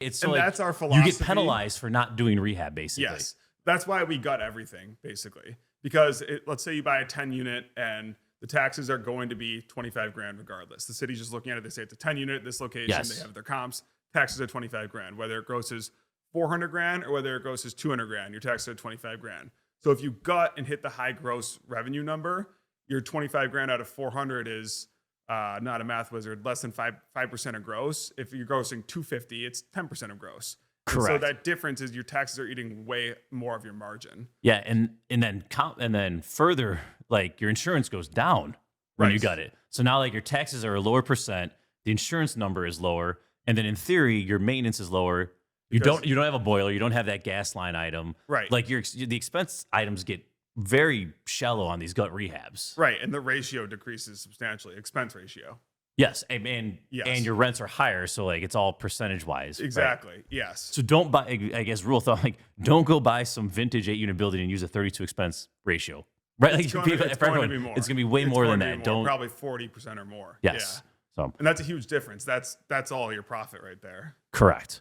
It's And like that's our philosophy. you get penalized for not doing rehab, basically. Yes. That's why we gut everything, basically. Because let's say you buy a 10 unit and the taxes are going to be 25 grand regardless. The city's just looking at it. They say it's a 10 unit, this location, Yes. they have their comps, taxes are 25 grand. Whether it grosses 400 grand or whether it grosses 200 grand, your taxes are 25 grand. So if you gut and hit the high gross revenue number, your 25 grand out of 400 is not a math wizard, less than 5% of gross. If you're grossing 250, it's 10% of gross. Correct. So that difference is your taxes are eating way more of your margin. Yeah, and then further, like your insurance goes down when you gut it. So now like your taxes are a lower percent, the insurance number is lower, and then in theory your maintenance is lower. You don't have a boiler, you don't have that gas line item. Right. Like the expense items get very shallow on these gut rehabs. Right, and the ratio decreases substantially, expense ratio. Yes, and your rents are higher, so like it's all percentage wise. Exactly. Right? Yes. So don't buy. I guess rule of thumb, like don't go buy some vintage 8-unit building and use a 32 expense ratio. Right? Like It's going to be more. It's going to be way more than that. Don't probably 40% or more. Yes. Yeah. So and that's a huge difference. That's all your profit right there. Correct.